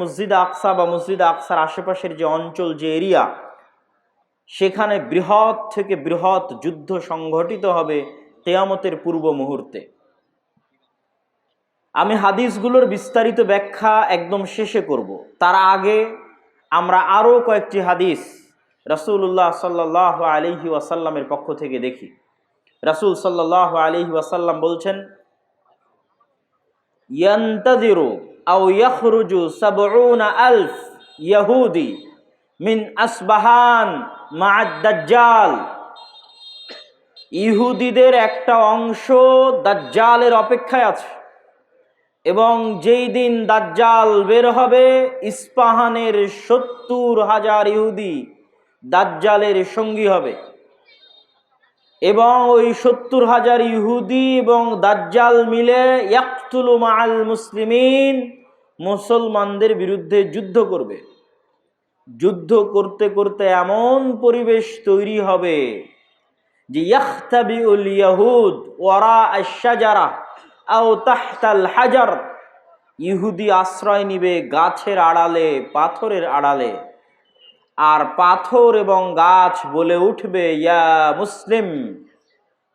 মসজিদ আকসা বা মসজিদ আকসার আশেপাশের যে অঞ্চল, যে এরিয়া, সেখানে বৃহৎ থেকে বৃহৎ যুদ্ধ সংঘটিত হবে কিয়ামতের পূর্ব মুহূর্তে। আমি হাদিসগুলোর বিস্তারিত ব্যাখ্যা একদম শেষে করব। তার আগে আমরা আরও কয়েকটি হাদিস রাসূলুল্লাহ সাল্লাল্লাহু আলাইহি ওয়াসাল্লামের পক্ষ থেকে দেখি। রাসূল সাল্লাল্লাহু আলাইহি ওয়াসাল্লাম বলছেন, ইয়ান্তাযিরু আও ইয়াখরুজু ৭০,০০০ ইয়াহুদি মিন আসবাহান মা'আদ দাজ্জাল। ইহুদিদের একটা অংশ দাজ্জালের অপেক্ষায় আছে, এবং যেই দিন দাজ্জাল বের হবে, ইস্পাহানের ৭০,০০০ ইহুদি দাজ্জালের সঙ্গী হবে, এবং ওই ৭০,০০০ ইহুদি এবং দাজ্জাল মিলে ইয়াকতুলু মাআল মুসলিমিন, মুসলমানদের বিরুদ্ধে যুদ্ধ করবে। যুদ্ধ করতে করতে এমন পরিবেশ তৈরি হবে যে ইয়াখতাবিউল ইয়াহুদ ওয়ারা আশ-শাজারা আও তাহতাল হাজার, ইহুদি আশ্রয় নিবে গাছের আড়ালে, পাথরের আড়ালে, আর পাথর এবং গাছ বলে উঠবে ইয়া মুসলিম।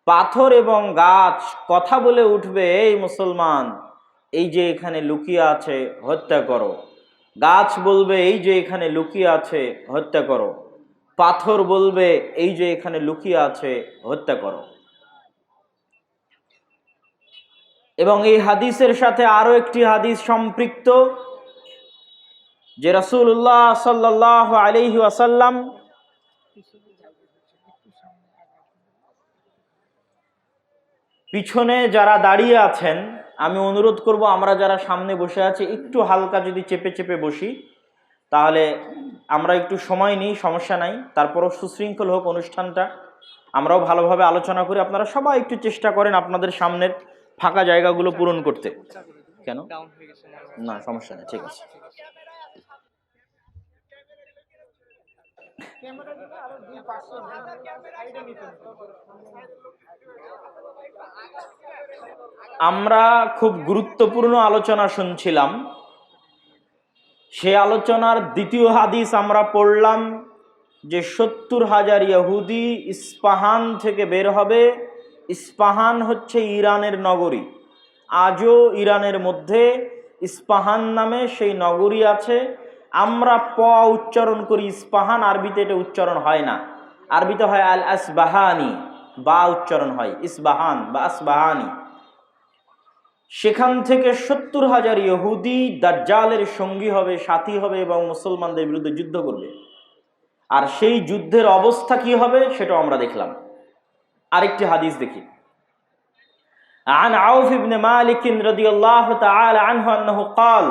পাথর এবং গাছ কথা বলে উঠবে, এই মুসলমান, এই যে এখানে লুকিয়ে আছে হত্যা করো। গাছ বলবে, এই যে এখানে লুকিয়ে আছে হত্যা করো। পাথর বলবে, এই যে এখানে লুকিয়ে আছে হত্যা করো। এবং এই হাদিসের সাথে আরো একটি হাদিস সম্পৃক্ত, যে রাসূলুল্লাহ সাল্লাল্লাহু আলাইহি ওয়াসাল্লাম পিছনে যারা দাঁড়িয়ে আছেন, আমি অনুরোধ করব আমরা যারা সামনে বসে আছি একটু হালকা যদি চেপে চেপে বসি, তাহলে আমরা একটু সময় নিই, সমস্যা নাই, তারপরও সুশৃঙ্খল হোক অনুষ্ঠানটা, আমরাও ভালোভাবে আলোচনা করি। আপনারা সবাই একটু চেষ্টা করেন আপনাদের সামনের ফাঁকা জায়গাগুলো পূরণ করতে। কেন? না, সমস্যা নেই, ঠিক আছে। আমরা খুব গুরুত্বপূর্ণ আলোচনা শুনছিলাম। সে আলোচনার দ্বিতীয় হাদিস আমরা পড়লাম যে ৭০,০০০ ইহুদি ইস্পাহান থেকে বের হবে। ইস্পাহান হচ্ছে ইরানের নগরী। আজও ইরানের মধ্যে ইস্পাহান নামে সেই নগরী আছে। আমরা প উচ্চারণ করি ইস্পাহান, আরবিতে এটা উচ্চারণ হয় না, আরবিতে হয় আল আসবাহানি, বা উচ্চারণ হয় ইসবাহান বা আসবাহানি। সেখান থেকে ৭০,০০০ ইহুদি দাজ্জালের সঙ্গী হবে, সাথী হবে, এবং মুসলমানদের বিরুদ্ধে যুদ্ধ করবে। আর সেই যুদ্ধের অবস্থা কি হবে সেটাও আমরা দেখলাম। আরেকটি হাদিস দেখি। عن عوف بن مالك رضي الله تعالى عنه أنه قال,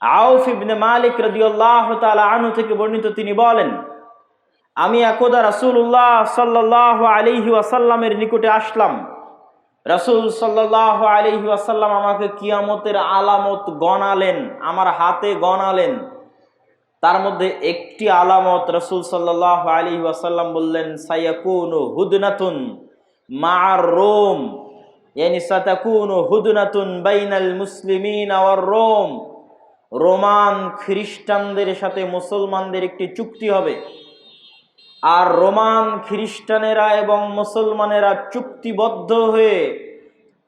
আউফ ইবনে মালিক রাদিয়াল্লাহু তাআলা আনহু থেকে বর্ণিত, তিনি বলেন, আমি একদা রাসূলুল্লাহ সাল্লাল্লাহু আলাইহি ওয়াসাল্লামের নিকটে আসলাম। রাসূল সাল্লাল্লাহু আলাইহি ওয়াসাল্লাম আমাকে কিয়ামতের আলামত গণালেন, আমার হাতে গণালেন। তার মধ্যে একটি আলামত রাসূল সাল্লাল্লাহু আলাইহি ওয়াসাল্লাম বললেন, সায়াকুনু হুদনাতুন মা'আর রোম, ইয়ানি সাতাকুনু হুদনাতুন বাইনাল মুসলিমিনা ওয়ার রোম। রোমান খ্রিস্টানদের সাথে মুসলমানদের একটি চুক্তি হবে, আর রোমান খ্রিস্টানেরা এবং মুসলমানেরা চুক্তিবদ্ধ হয়ে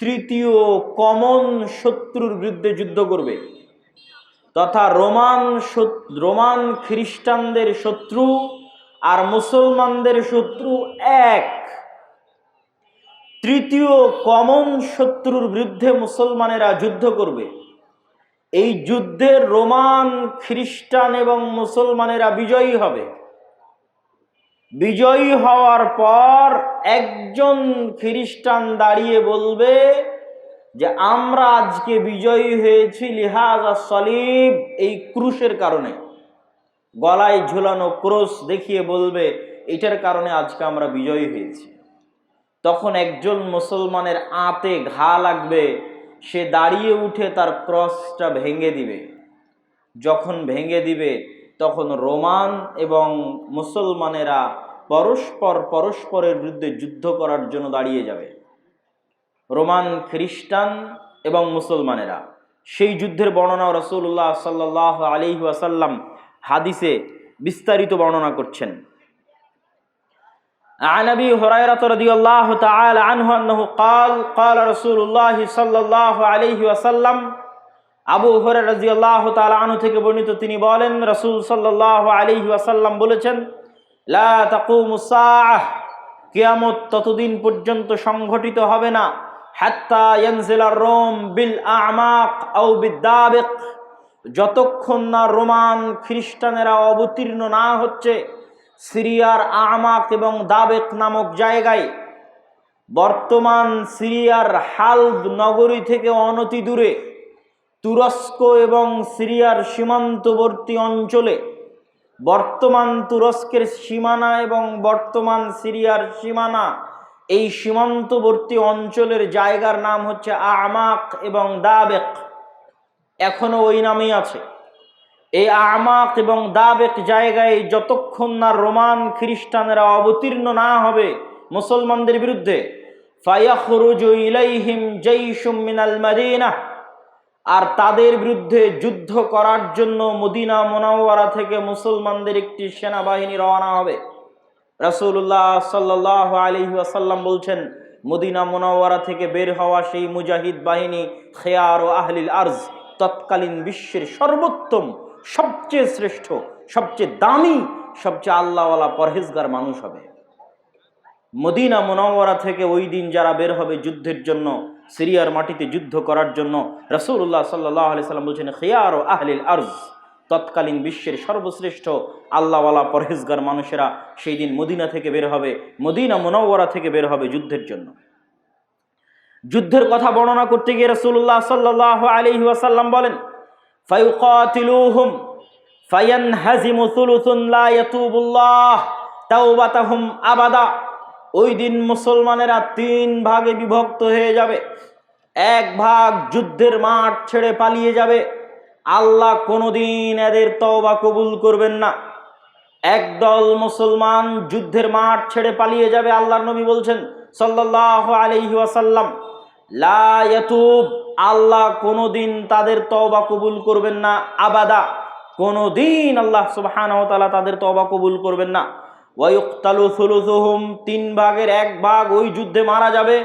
তৃতীয় কমন শত্রুর বিরুদ্ধে যুদ্ধ করবে, তথা রোমান খ্রিস্টানদের শত্রু আর মুসলমানদের শত্রু এক। তৃতীয় কমন শত্রুর বিরুদ্ধে মুসলমানেরা যুদ্ধ করবে। এই যুদ্ধে রোমান খ্রিস্টান এবং মুসলমানেরা বিজয়ী হবে। বিজয়ী হওয়ার পর একজন খ্রিস্টান দাঁড়িয়ে বলবে যে আমরা আজকে বিজয়ী হয়েছি লিহাজা সলিব, এই ক্রুশের কারণে, গলায় ঝুলানো ক্রুশ দেখিয়ে বলবে এটার কারণে আজকে আমরা বিজয়ী হয়েছি। তখন একজন মুসলমানের আঁতে ঘা লাগবে, সে দাঁড়িয়ে উঠে তার ক্রসটা ভেঙে দিবে। যখন ভেঙে দিবে তখন রোমান এবং মুসলমানেরা পরস্পরের বিরুদ্ধে যুদ্ধ করার জন্য দাঁড়িয়ে যাবে। রোমান খ্রিস্টান এবং মুসলমানেরা সেই যুদ্ধের বর্ণনা রাসূলুল্লাহ সাল্লাল্লাহু আলাইহি ওয়াসাল্লাম হাদিসে বিস্তারিত বর্ণনা করছেন। عن أبي هريرة رضي الله تعالى عنه أنه قال قال رسول الله صلى الله عليه وسلم আবু হুরায়রা রাদিয়াল্লাহু তাআলা আনহু থেকে বর্ণিত, তিনি বলেন রাসূল সাল্লাল্লাহু আলাইহি ওয়াসাল্লাম বলেছেন, লা তাকুমুস সাআহ, কিয়ামত ততদিন পর্যন্ত সংঘটিত হবে না, হাত্তা ইয়ানজিলার রোম বিল আ'মাক আও বিদাবিক, যতক্ষণ না রোমান খ্রিস্টানেরা অবতীর্ণ না হচ্ছে সিরিয়ার আমাক এবং দাবেক নামক জায়গায়। বর্তমান সিরিয়ার হালব নগরী থেকে অনতি দূরে তুরস্ক এবং সিরিয়ার সীমান্তবর্তী অঞ্চলে, বর্তমান তুরস্কের সীমানা এবং বর্তমান সিরিয়ার সীমানা, এই সীমান্তবর্তী অঞ্চলের জায়গার নাম হচ্ছে আমাক এবং দাবেক, এখনো ওই নামেই আছে। এই আমাক এবং দাবেক জায়গায় যতক্ষণ না রোমান খ্রিস্টানেরা অবতীর্ণ না হবে মুসলমানদের বিরুদ্ধে, ফায়াখরুজু ইলাইহিম জাইশুম মিনাল মাদিনাহ, আর তাদের বিরুদ্ধে যুদ্ধ করার জন্য মদিনা মুনাওয়ারা থেকে মুসলমানদের একটি সেনাবাহিনী রওনা হবে। রাসূলুল্লাহ সাল্লাল্লাহু আলাইহি ওয়াসাল্লাম বলছেন, মদিনা মুনাওয়ারা থেকে বের হওয়া সেই মুজাহিদ বাহিনী খিয়ার ও আহলিল আরজ, তৎকালীন বিশ্বের সর্বোত্তম, সবচেয়ে শ্রেষ্ঠ, সবচেয়ে দামি, সবচেয়ে আল্লাহওয়ালা পরহেজগার মানুষ হবে। মদিনা মুনাওয়ারা থেকে ওই দিন যারা বের হবে যুদ্ধের জন্য, সিরিয়ার মাটিতে যুদ্ধ করার জন্য, রাসূলুল্লাহ সাল্লাল্লাহু আলাইহি সাল্লাম বলছেন খিয়ার ও আহলিল আরজ, তৎকালীন বিশ্বের সর্বশ্রেষ্ঠ আল্লাহওয়ালা পরহেজগার মানুষেরা সেই দিন মদিনা থেকে বের হবে, মদিনা মুনাওয়ারা থেকে বের হবে যুদ্ধের জন্য। যুদ্ধের কথা বর্ণনা করতে গিয়ে রাসূলুল্লাহ সাল্লাল্লাহু আলাইহি ওয়াসাল্লাম বলেন, ফায়ুকাতিলুহুম ফায়ানহাজিমু সুলুসুন লা ইয়াতুবুল্লাহ তাওবাতাহুম আবাদা, ওই দিন মুসলমানেরা 3 ভাগে বিভক্ত হয়ে যাবে। এক ভাগ যুদ্ধের মাঠ ছেড়ে পালিয়ে যাবে, আল্লাহ কোনোদিন এদের তওবা কবুল করবেন না। একদল মুসলমান যুদ্ধের মাঠ ছেড়ে পালিয়ে যাবে, আল্লাহর নবী বলছেন সাল্লাল্লাহু আলাইহি ওয়াসাল্লাম, লা ইয়াতুব, আল্লাহ কোনোদিন তাদের তওবা কবুল করবেন না, আবাদা, কোনোদিন আল্লাহ সুবহানাহু ওয়া তাআলা তাদের তওবা কবুল করবেন না। ওয়া ইউকতালু সুলুসুহুম, 3 ভাগের 1 ভাগ ওই যুদ্ধে মারা যাবে।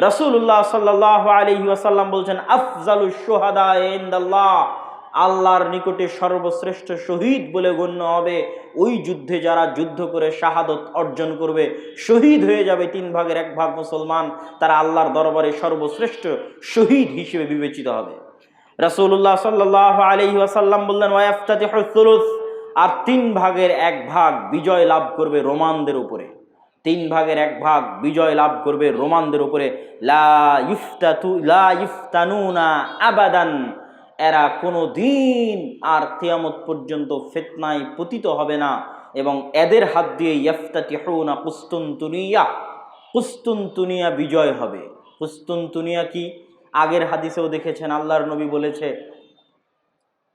রাসূলুল্লাহ সাল্লাল্লাহু আলাইহি ওয়াসাল্লাম বলছেন, আফজালুশ শুহাদা ইনদাল্লাহ, আল্লাহর নিকটে সর্বশ্রেষ্ঠ শহীদ বলে গণ্য হবে ওই যুদ্ধে যারা যুদ্ধ করে শাহাদত অর্জন করবে, শহীদ হয়ে যাবে 3 ভাগের 1 ভাগ মুসলমান, তারা আল্লাহর দরবারে সর্বশ্রেষ্ঠ শহীদ হিসেবে বিবেচিত হবে। রাসূলুল্লাহ সাল্লাল্লাহু আলাইহি ওয়াসাল্লাম বললেন, ওয়াইফতাতিহুস সুলুস, আর 3 ভাগের 1 ভাগ বিজয় লাভ করবে রোমানদের উপরে, 3 ভাগের 1 ভাগ বিজয় লাভ করবে রোমানদের উপরে। লা ইফতানুনা আবাদান, এরা কোনো দিন আর কিয়ামত পর্যন্ত ফিতনায় পতিত হবে না, এবং এদের হাত দিয়ে ইফতাতিহুনা কুসতুনতুনিয়া, কুসতুনতুনিয়া বিজয় হবে। কুসতুনতুনিয়া কি? আগের হাদিসেও দেখেছেন আল্লাহর নবী বলেছে,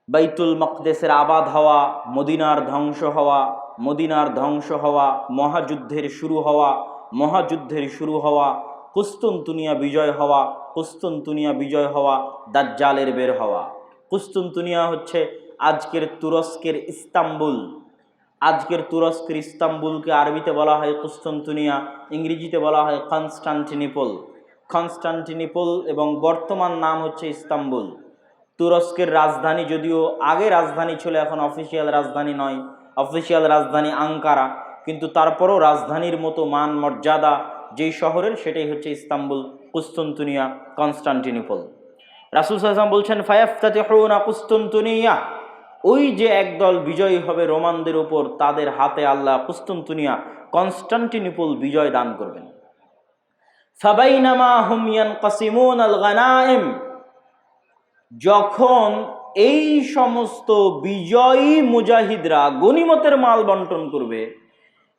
বাইতুল মাকদেসের আবাদ হওয়া, মদিনার ধ্বংস হওয়া, মদিনার ধ্বংস হওয়া, মহাযুদ্ধের শুরু হওয়া, মহাযুদ্ধের শুরু হওয়া, কুসতুনতুনিয়া বিজয় হওয়া, কুসতুনতুনিয়া বিজয় হওয়া, দাজ্জালের বের হওয়া। কুসতুনতুনিয়া হচ্ছে আজকের তুরস্কের ইস্তাম্বুল। আজকের তুরস্কের ইস্তাম্বুলকে আরবিতে বলা হয় কুসতুনতুনিয়া, ইংরেজিতে বলা হয় কনস্টান্টিনিপল। কনস্টান্টিনিপল এবং বর্তমান নাম হচ্ছে ইস্তাম্বুল। তুরস্কের রাজধানী, যদিও আগে রাজধানী ছিল, এখন অফিসিয়াল রাজধানী নয়, অফিসিয়াল রাজধানী আঙ্কারা, কিন্তু তারপরও রাজধানীর মতো মান মর্যাদা যেই শহরের, সেটাই হচ্ছে ইস্তাম্বুল, কুসতুনতুনিয়া, কনস্টান্টিনিপল। রাসূল সাল্লাল্লাহু আলাইহি ওয়াসাল্লাম বলছেন, ফায়াফতাতিহুনা কুসতুনতুনিয়া, ওই যে একদল বিজয়ী হবে রোমানদের উপর, তাদের হাতে আল্লাহ কুসতুনতুনিয়া, কনস্টান্টিনিপল বিজয় দান করবেন। ফাবাইনামা হুম ইয়ানকাসিমুনাল গানাইম, যখন এই সমস্ত বিজয়ী মুজাহিদরা গনিমতের মাল বন্টন করবে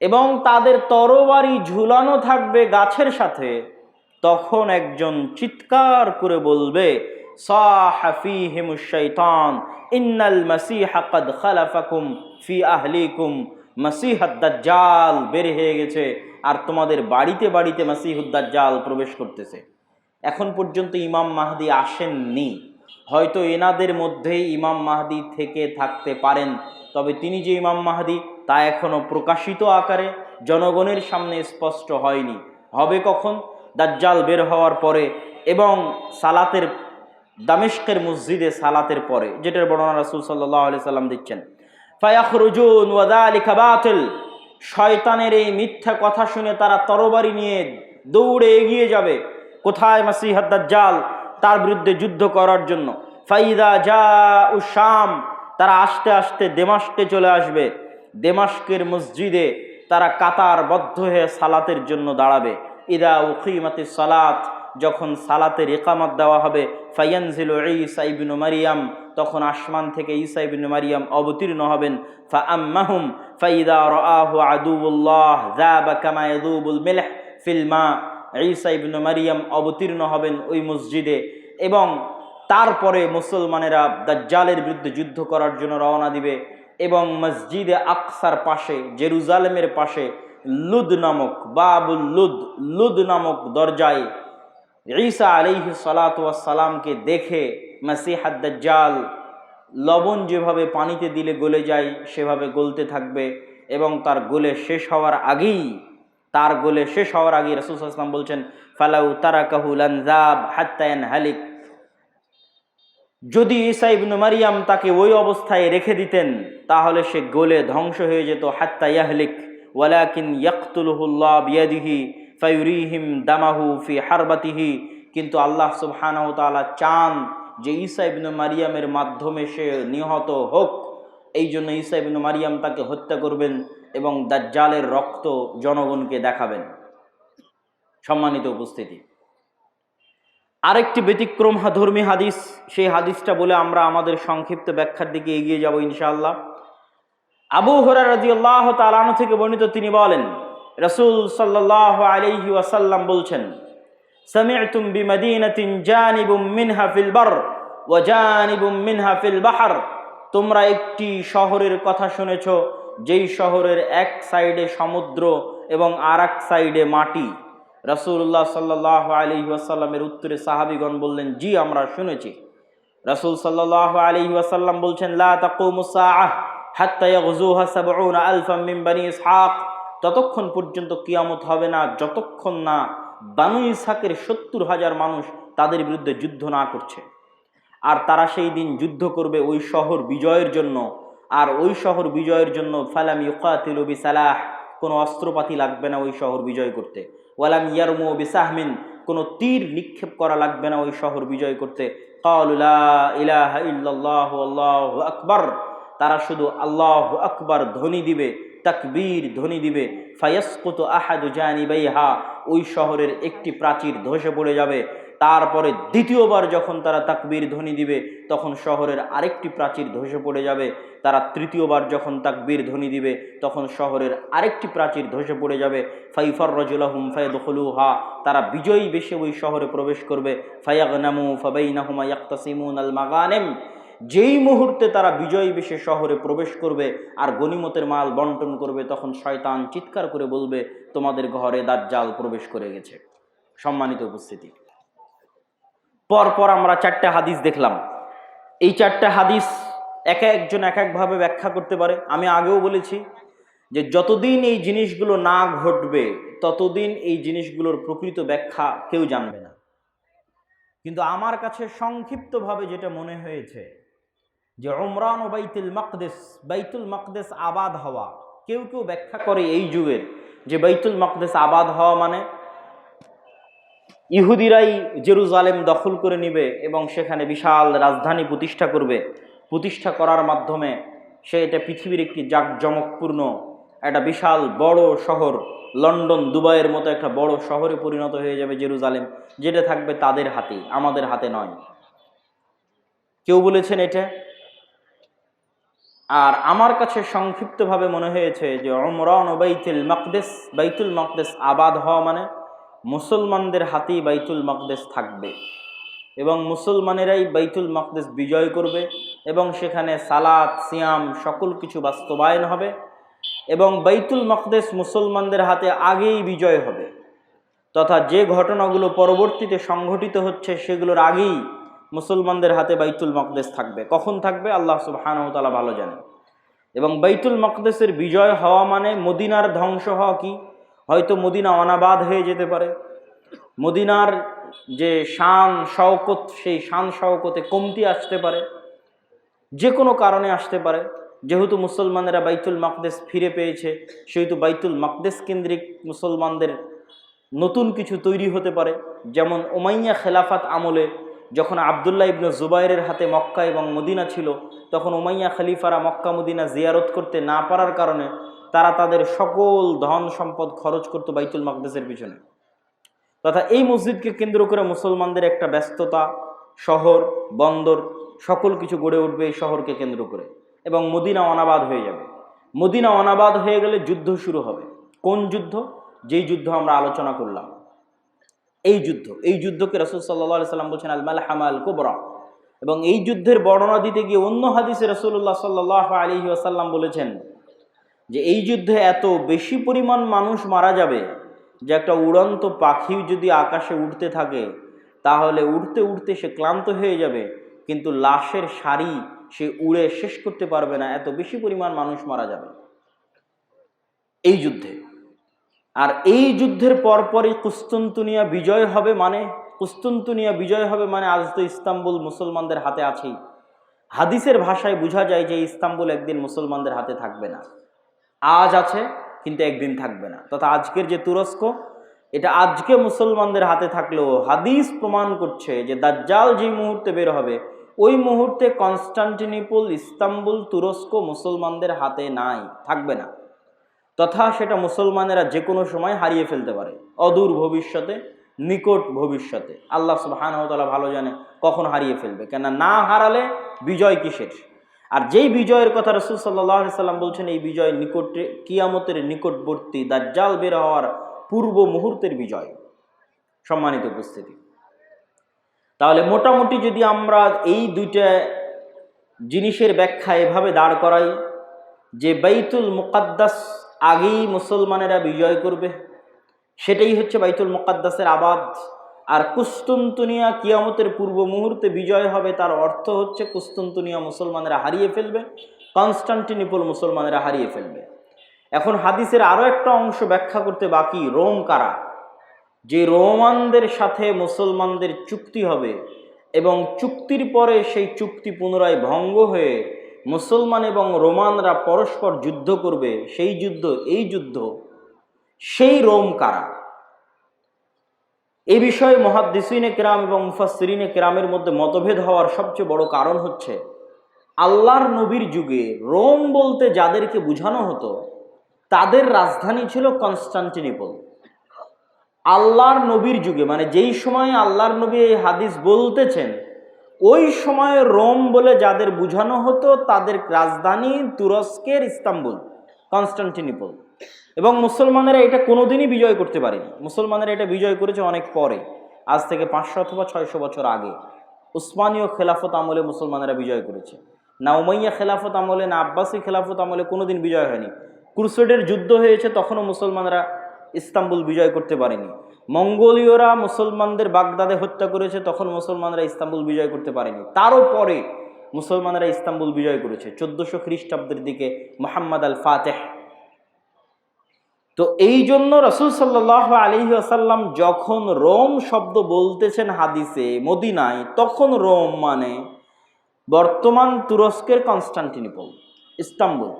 এবং তাদের তরবারি ঝুলানো থাকবে গাছের সাথে, তখন একজন চিৎকার করে বলবে, সাহা ফীহিমুশ শাইতান ইন্নাল মাসীহা ক্বাদ খালাফাকুম ফি আহলিকুম, মাসীহুদ দাজ্জাল বের হয়ে গেছে আর তোমাদের বাড়িতে বাড়িতে মাসীহুদ দাজ্জাল প্রবেশ করতেছে। এখন পর্যন্ত ইমাম মাহদী আসেননি, হয়তো এনাদের মধ্যেই ইমাম মাহদি থেকে থাকতে পারেন, তবে তিনি যে ইমাম মাহদি তা এখনো প্রকাশিত আকারে জনগণের সামনে স্পষ্ট হয়নি। হবে কখন? দাজ্জাল বের হওয়ার পরে এবং সালাতের দামেস্কের মসজিদে সালাতের পরে, যেটার বর্ণনা রাসূল সাল্লাল্লাহু আলাইহি সাল্লাম দিচ্ছেন। ফায়াখরুজুন ওয়া যালিকা বাতিল, শয়তানের এই মিথ্যা কথা শুনে তারা তরবারি নিয়ে দৌড়ে এগিয়ে যাবে কোথায়? মাসিহাদ দাজ্জাল, তার বিরুদ্ধে যুদ্ধ করার জন্য। ফাইদা জাউ শাম, তারা আস্তে আস্তে দেমাস্কে চলে আসবে। দেমাস্কের মসজিদে তারা কাতারবদ্ধ হয়ে সালাতের জন্য দাঁড়াবে। ইদা উকিমাতিস সালাত, যখন সালাতের ইকামত দেওয়া হবে, ফায়ানজিলু ঈসা ইবনু মারিয়াম, তখন আসমান থেকে ঈসা ইবনু মারিয়াম অবতীর্ণ হবেন। ফাআম্মাহুম ফাইদা রাআহু আদুউল্লাহ যাবা কামা ইয়াযুবুল মিলহ ফিল মা, ঈসা ইবনু মারিয়াম অবতীর্ণ হবেন ওই মসজিদে এবং তারপরে মুসলমানেরা দাজ্জালের বিরুদ্ধে যুদ্ধ করার জন্য রওনা দিবে এবং মসজিদে আকসার পাশে, জেরুজালেমের পাশে লুদ নামক, বাবুল লুদ, লুদ নামক দরজায় ঈসা আলাইহিস সালাতু ওয়াস সালামকে দেখে মাসিহাদ দাজ্জাল লবণ যেভাবে পানিতে দিলে গলে যায় সেভাবে গলতে থাকবে এবং তার গলে শেষ হওয়ার আগেই রাসূল সাল্লাল্লাহু আলাইহি ওয়াসাল্লাম বলছেন, ফালাউ তারাকাহু লানযাব হাত্তা ইয়ানহালিক, যদি ঈসা ইবনু মারিয়াম তাকে ওই অবস্থায় রেখে দিতেন তাহলে সে গলে ধ্বংস হয়ে যেত। হাত্তা ইয়াহলিক ওয়ালাকিন ইয়াকতুলুহুল্লাহ বিয়াদিহি ফায়ুরিহিম দামাহু ফি হারবাতিহি, কিন্তু আল্লাহ সুবহানাহু ওয়া তাআলা চান যে ঈসা ইবনু মারিয়ামের মাধ্যমে সে নিহত হোক, এই জন্য ঈসা ইবনু মারিয়াম তাকে হত্যা করবেন এবং দাজ্জালের রক্ত জনগণকে দেখাবেন। সম্মানিত উপস্থিতি, আরেকটি ব্যতিক্রম ধর্মী হাদিস, সেই হাদিসটা বলে আমরা আমাদের সংক্ষিপ্ত ব্যাখ্যার দিকে এগিয়ে যাব ইনশাআল্লাহ। আবু হুরায়রা রাদিয়াল্লাহু তাআলা আনহু থেকে বর্ণিত, তিনি বলেন রাসূল সাল্লাল্লাহু আলাইহি ওয়াসাল্লাম বলছেন, সামি'তুম বিমাদিনাতিন জানিবুম মিনহা ফিল বার ওয়া জানিবুম মিনহা ফিল বাহর, তোমরা একটি শহরের কথা শুনেছো যেই শহরের এক সাইডে সমুদ্র এবং আর এক সাইডে মাটি। রাসূলুল্লাহ সাল্লাল্লাহু আলাইহি ওয়াসাল্লামের উত্তরে সাহাবীগণ বললেন, জি আমরা শুনেছি। রাসূল সাল্লাল্লাহু আলাইহি ওয়াসাল্লাম বলছেন, লা তাকুমুস সাআহ হাত্তা ইয়াগযুহা ৭০,০০০ মিন বনি ইসহাক, ততক্ষণ পর্যন্ত কিয়ামত হবে না যতক্ষণ না বানু ইসহাকের ৭০,০০০ মানুষ তাদের বিরুদ্ধে যুদ্ধ না করছে। আর তারা সেই দিন যুদ্ধ করবে ওই শহর বিজয়ের জন্য, আর ওই শহর বিজয়ের জন্য ফালাম ইউকাতিলু বিসালাহ, কোনো অস্ত্রপাতি লাগবে না ওই শহর বিজয় করতে। ওয়ালাম ইয়ারমু বিসাহমিন, কোনো তীর নিক্ষেপ করা লাগবে না ওই শহর বিজয় করতে। ক্বালু লা ইলাহা ইল্লাল্লাহু আল্লাহু আকবার, তারা শুধু আল্লাহু আকবার ধ্বনি দিবে, তাকবীর ধ্বনি দিবে। ফায়াসকুতু আহাদু জানিবাইহা, ওই শহরের একটি প্রাচীর ধসে পড়ে যাবে। তারপরে দ্বিতীয়বার যখন তারা তাকবীর ধ্বনি দিবে তখন শহরের আরেকটি প্রাচীর ধসে পড়ে যাবে। তারা তৃতীয়বার যখন তাকবীর ধ্বনি দিবে তখন শহরের আরেকটি প্রাচীর ধসে পড়ে যাবে। ফাইফাররাজু লাহুম ফায়াদখুলুহা, তারা বিজয়ী বেশে ওই শহরে প্রবেশ করবে। ফায়াগনামু ফাবাইনাহুমা ইয়াকতাসিমুনাল মাগানিম, যেই মুহূর্তে তারা বিজয়ী বেশে শহরে প্রবেশ করবে আর গনিমতের মাল বন্টন করবে, তখন শয়তান চিৎকার করে বলবে, তোমাদের ঘরে দাজ্জাল প্রবেশ করে গেছে। সম্মানিত উপস্থিতি, পরপর আমরা 4টা হাদিস দেখলাম। এই 4টা হাদিস এক একজন এক একভাবে ব্যাখ্যা করতে পারে। আমি আগেও বলেছি যে যতদিন এই জিনিসগুলো না ঘটবে ততদিন এই জিনিসগুলোর প্রকৃত ব্যাখ্যা কেউ জানবে না। কিন্তু আমার কাছে সংক্ষিপ্তভাবে যেটা মনে হয়েছে যে উমরান ও বাইতুল মাকদেস আবাদ হওয়া, কেউ কেউ ব্যাখ্যা করে এই যুগের যে বাইতুল মাকদেস আবাদ হওয়া মানে ইহুদিরাই জেরুজালেম দখল করে নিবে এবং সেখানে বিশাল রাজধানী প্রতিষ্ঠা করবে। প্রতিষ্ঠা করার মাধ্যমে সে এটা পৃথিবীর একটি জাঁকজমকপূর্ণ একটা বিশাল বড় শহর, লন্ডন দুবাইয়ের মতো একটা বড় শহরে পরিণত হয়ে যাবে জেরুজালেম, যেটা থাকবে তাদের হাতে, আমাদের হাতে নয়। কেউ বলেছেন এটা। আর আমার কাছে সংক্ষিপ্তভাবে মনে হয়েছে যে উমরান ও বাইতুল মাকদেস আবাদ হওয়া মানে মুসলমানদের হাতেই বাইতুল মাকদেস থাকবে এবং মুসলমানেরাই বাইতুল মাকদেস বিজয় করবে এবং সেখানে সালাত সিয়াম সকল কিছু বাস্তবায়ন হবে এবং বাইতুল মাকদেস মুসলমানদের হাতে আগেই বিজয় হবে, তথা যে ঘটনাগুলো পরবর্তীতে সংঘটিত হচ্ছে সেগুলোর আগেই মুসলমানদের হাতে বাইতুল মাকদেস থাকবে। কখন থাকবে আল্লাহ সুবহানাহু ওয়া তাআলা ভালো জানেন। এবং বাইতুল মাকদেসের বিজয় হওয়া মানে মদিনার ধ্বংস হওয়া কি? হয়তো মদিনা অনাবাদ হয়ে যেতে পারে, মদিনার যে শান শওকত সেই শান শওকতে কমতি আসতে পারে, যে কোনো কারণে আসতে পারে। যেহেতু মুসলমানেরা বাইতুল মাকদেস ফিরে পেয়েছে, সেহেতু বাইতুল মাকদেস কেন্দ্রিক মুসলমানদের নতুন কিছু তৈরি হতে পারে। যেমন উমাইয়া খেলাফাত আমলে যখন আবদুল্লাহ ইবনে জুবাইরের হাতে মক্কা এবং মদিনা ছিল, তখন উমাইয়া খলিফারা মক্কা মদিনা জিয়ারত করতে না পারার কারণে তারা তাদের সকল ধন সম্পদ খরচ করত বাইতুল মাকদেসের পিছনে। তথা এই মসজিদকে কেন্দ্র করে মুসলমানদের একটা ব্যস্ততা, শহর বন্দর সকল কিছু গড়ে উঠবে এই শহরকে কেন্দ্র করে, এবং মদিনা অনাবাদ হয়ে যাবে। মদিনা অনাবাদ হয়ে গেলে যুদ্ধ শুরু হবে। কোন যুদ্ধ? যেই যুদ্ধ আমরা আলোচনা করলাম, এই যুদ্ধকে রাসূল সাল্লাল্লাহু আলাইহি সাল্লাম বলছেন আল মালহামা আল কুবরা। এবং এই যুদ্ধের বর্ণনা দিতে গিয়ে অন্য হাদিসে রাসূলুল্লাহ সাল্লাল্লাহু আলাইহি ওয়াসাল্লাম বলেছেন যে এই যুদ্ধে এত বেশি পরিমাণ মানুষ মারা যাবে যে একটা উড়ন্ত পাখি যদি আকাশে উঠতে থাকে তাহলে উড়তে উড়তে সে ক্লান্ত হয়ে যাবে, কিন্তু লাশের সারি সে উড়ে শেষ করতে পারবে না, এত বেশি পরিমাণ মানুষ মারা যাবে এই যুদ্ধে। আর এই যুদ্ধের পরপরই কুস্তুনতুনিয়া বিজয় হবে। কুস্তুনতুনিয়া বিজয় হবে মানে আজ তো ইস্তাম্বুল মুসলমানদের হাতে আছেই। হাদিসের ভাষায় বোঝা যায় যে ইস্তাম্বুল একদিন মুসলমানদের হাতে থাকবে না। আজ আছে কিন্তু একদিন থাকবে না। তথা আজকের যে তুরস্ক, এটা আজকে মুসলমানদের হাতে থাকলেও হাদিস প্রমাণ করছে যে দাজ্জাল যে মুহূর্তে বের হবে ওই মুহূর্তে কনস্টান্টিনোপল, ইস্তাম্বুল, তুরস্ক মুসলমানদের হাতে নাই, থাকবে না। তথা সেটা মুসলমানেরা যে কোনো সময় হারিয়ে ফেলতে পারে, অদূর ভবিষ্যতে, নিকট ভবিষ্যতে। আল্লাহ সুবহানাহু ওয়া তাআলা ভালো জানে কখন হারিয়ে ফেলবে, কেন না হারালে বিজয় কিসের? আর যেই বিজয়ের কথা রাসূল সাল্লাল্লাহু আলাইহি সাল্লাম বলছেন এই বিজয় নিকটে, কিয়ামতের নিকটবর্তী, দাজ্জাল বের হওয়ার পূর্ব মুহূর্তের বিজয়। সম্মানিত উপস্থিতি, তাহলে মোটামুটি যদি আমরা এই দুইটা জিনিসের ব্যাখ্যা এভাবে দাঁড় করাই যে বাইতুল মুকাদ্দাস আগেই মুসলমানেরা বিজয় করবে, সেটাই হচ্ছে বাইতুল মুকাদ্দাসের আবাদ। আর কুস্তুনতুনিয়া কিয়ামতের পূর্ব মুহূর্তে বিজয় হবে, তার অর্থ হচ্ছে কুস্তুনতুনিয়া মুসলমানেরা হারিয়ে ফেলবে, কনস্টান্টিনোপল মুসলমানেরা হারিয়ে ফেলবে। এখন হাদিসের আরও একটা অংশ ব্যাখ্যা করতে বাকি, রোম কারা? যে রোমানদের সাথে মুসলমানদের চুক্তি হবে এবং চুক্তির পরে সেই চুক্তি পুনরায় ভঙ্গ হয়ে মুসলমান এবং রোমানরা পরস্পর যুদ্ধ করবে, সেই যুদ্ধ, এই যুদ্ধ, সেই রোম কারা? এই বিষয়ে মুহাদ্দিসিনে কেরাম এবং মুফাসসিরিনে কেরামের মধ্যে মতভেদ হওয়ার সবচেয়ে বড় কারণ হচ্ছে আল্লাহর নবীর যুগে রোম বলতে যাদেরকে বোঝানো হতো তাদের রাজধানী ছিল কনস্টান্টিনোপল। আল্লাহর নবীর যুগে মানে যেই সময় আল্লাহর নবী এই হাদিস বলতেছেন ওই সময় রোম বলে যাদের বোঝানো হতো তাদের রাজধানী তুরস্কের ইস্তাম্বুল, কনস্টান্টিনোপল। এবং মুসলমানেরা এটা কোনোদিনই বিজয় করতে পারেনি। মুসলমানেরা এটা বিজয় করেছে অনেক পরে, আজ থেকে 500 অথবা 600 বছর আগে। উসমানীয় খেলাফত আমলে মুসলমানেরা বিজয় করেছে, না উমাইয়া খেলাফত আমলে, না আব্বাসী খেলাফত আমলে কোনোদিন বিজয় হয়নি। ক্রুসেডের যুদ্ধ হয়েছে, তখনও মুসলমানরা ইস্তাম্বুল বিজয় করতে পারেনি। মঙ্গোলীয়রা মুসলমানদের বাগদাদে হত্যা করেছে, তখন মুসলমানরা ইস্তাম্বুল বিজয় করতে পারেনি। তারও পরে মুসলমানরা ইস্তাম্বুল বিজয় করেছে 1400 খ্রিস্টাব্দের দিকে মুহাম্মদ আল ফাতেহ। তো এই জন্য রাসূল সাল্লাল্লাহু আলাইহি ওয়াসাল্লাম যখন রোম শব্দ বলতেছেন হাদিসে মদিনায়, তখন রোম মানে বর্তমান তুরস্কের কনস্টান্টিনোপল, ইস্তাম্বুল।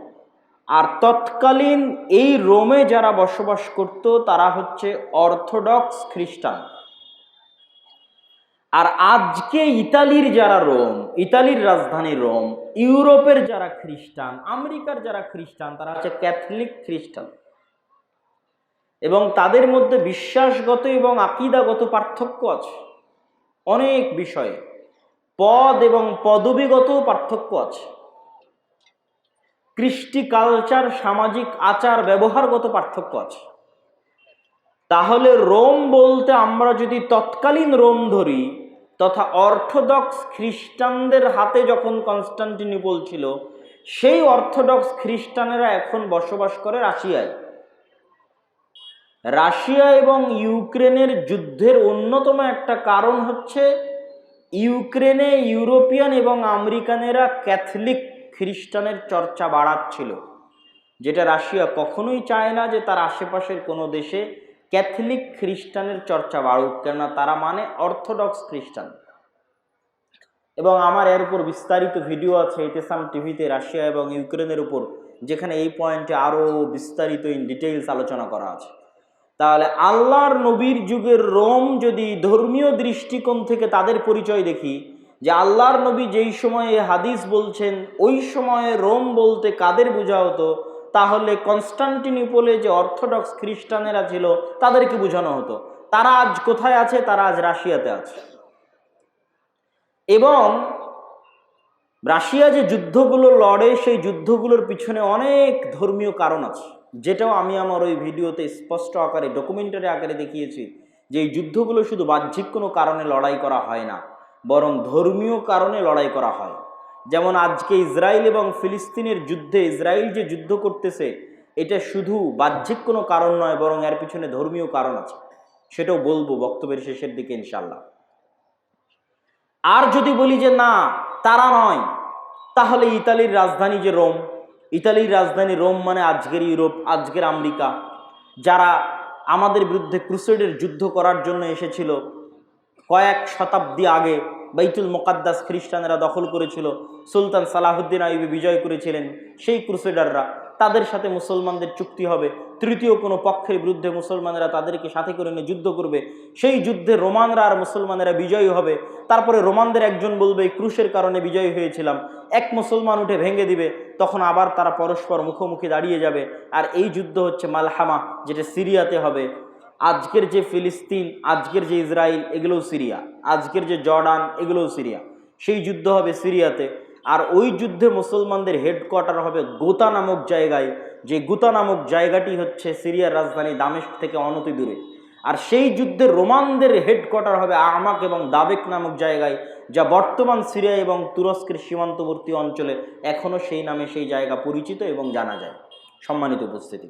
আর তৎকালীন এই রোমে যারা বসবাস করত তারা হচ্ছে অর্থোডক্স খ্রিস্টান। আর আজকে ইতালির যারা রোম, ইতালির রাজধানী রোম, ইউরোপের যারা খ্রিস্টান, আমেরিকার যারা খ্রিস্টান, তারা হচ্ছে ক্যাথলিক খ্রিস্টান। এবং তাদের মধ্যে বিশ্বাসগত এবং আকীদাগত পার্থক্য আছে অনেক বিষয়ে, পদ এবং পদবীগত পার্থক্য আছে, কৃষ্টি কালচার, সামাজিক আচার ব্যবহারগত পার্থক্য আছে। তাহলে রোম বলতে আমরা যদি তৎকালীন রোম ধরি, তথা অর্থোডক্স খ্রিস্টানদের হাতে যখন কনস্টান্টিনোপল ছিল, সেই অর্থোডক্স খ্রিস্টানেরা এখন বসবাস করে রাশিয়ায়। রাশিয়া এবং ইউক্রেনের যুদ্ধের অন্যতম একটা কারণ হচ্ছে ইউক্রেনে ইউরোপিয়ান এবং আমেরিকানেরা ক্যাথলিক খ্রিস্টানের চর্চা বাড়াচ্ছিল, যেটা রাশিয়া কখনোই চায় না যে তার আশেপাশের কোনো দেশে ক্যাথলিক খ্রিস্টানের চর্চা বাড়ুক, কেননা তারা মানে অর্থোডক্স খ্রিস্টান। এবং আমার এর উপর বিস্তারিত ভিডিও আছে ইতেসাম টিভিতে রাশিয়া এবং ইউক্রেনের উপর, যেখানে এই পয়েন্টে আরও বিস্তারিত ইন ডিটেইলস আলোচনা করা আছে। তাহলে আল্লাহর নবীর যুগের রোম, যদি ধর্মীয় দৃষ্টিকোণ থেকে তাদের পরিচয় দেখি, যে আল্লাহর নবী যেই সময়ে হাদিস বলছেন ওই সময়ে রোম বলতে কাদের বোঝা হতো, তাহলে কনস্টান্টিনোপলে যে অর্থোডক্স খ্রিস্টানেরা ছিল তাদেরকে বোঝানো হতো। তারা আজ কোথায় আছে? তারা আজ রাশিয়াতে আছে। এবং রাশিয়া যে যুদ্ধগুলো লড়ে সেই যুদ্ধগুলোর পিছনে অনেক ধর্মীয় কারণ আছে, যেটাও আমি আমার ওই ভিডিওতে স্পষ্ট আকারে ডকুমেন্টারি আকারে দেখিয়েছি, যে এই যুদ্ধগুলো শুধু বাহ্যিক কোনো কারণে লড়াই করা হয় না, বরং ধর্মীয় কারণে লড়াই করা হয়। যেমন আজকে ইসরায়েল এবং ফিলিস্তিনের যুদ্ধে ইসরায়েল যে যুদ্ধ করতেছে, এটা শুধু বাহ্যিক কোনো কারণ নয়, বরং এর পিছনে ধর্মীয় কারণ আছে, সেটাও বলবো বক্তব্যের শেষের দিকে ইনশাল্লাহ। আর যদি বলি যে না তারা নয়, তাহলে ইতালির রাজধানী যে রোম, ইতালির রাজধানী রোম মানে আজকের ইউরোপ, আজকের আমেরিকা, যারা আমাদের বিরুদ্ধে ক্রুসেডের যুদ্ধ করার জন্য এসেছিল কয়েক শতাব্দী আগে, বাইতুল মুকাদ্দাস খ্রিস্টানেরা দখল করেছিল, সুলতান সালাহুদ্দিন আইয়ুবী বিজয় করেছিলেন, সেই ক্রুসেডাররা, তাদের সাথে মুসলমানদের চুক্তি হবে, তৃতীয় কোনো পক্ষের বিরুদ্ধে মুসলমানেরা তাদেরকে সাথে করে নিয়ে যুদ্ধ করবে, সেই যুদ্ধে রোমানরা আর মুসলমানেরা বিজয়ী হবে। তারপরে রোমানদের একজন বলবে এই ক্রুশের কারণে বিজয়ী হয়েছিলাম, এক মুসলমান উঠে ভেঙে দিবে, তখন আবার তারা পরস্পর মুখোমুখি দাঁড়িয়ে যাবে, আর এই যুদ্ধ হচ্ছে মালহামা, যেটা সিরিয়াতে হবে। আজকের যে ফিলিস্তিন, আজকের যে ইসরায়েল, এগুলোও সিরিয়া, আজকের যে জর্ডান, এগুলোও সিরিয়া, সেই যুদ্ধ হবে সিরিয়াতে। আর ওই যুদ্ধে মুসলমানদের হেডকোয়ার্টার হবে গোতা নামক জায়গায়, যে গোতা নামক জায়গাটি হচ্ছে সিরিয়ার রাজধানী দামেস্ক থেকে অনতি দূরে। আর সেই যুদ্ধে রোমানদের হেডকোয়ার্টার হবে আমাক এবং দাবেক নামক জায়গায়, যা বর্তমান সিরিয়া এবং তুরস্কের সীমান্তবর্তী অঞ্চলে এখনও সেই নামে সেই জায়গা পরিচিত এবং জানা যায়। সম্মানিত উপস্থিতি।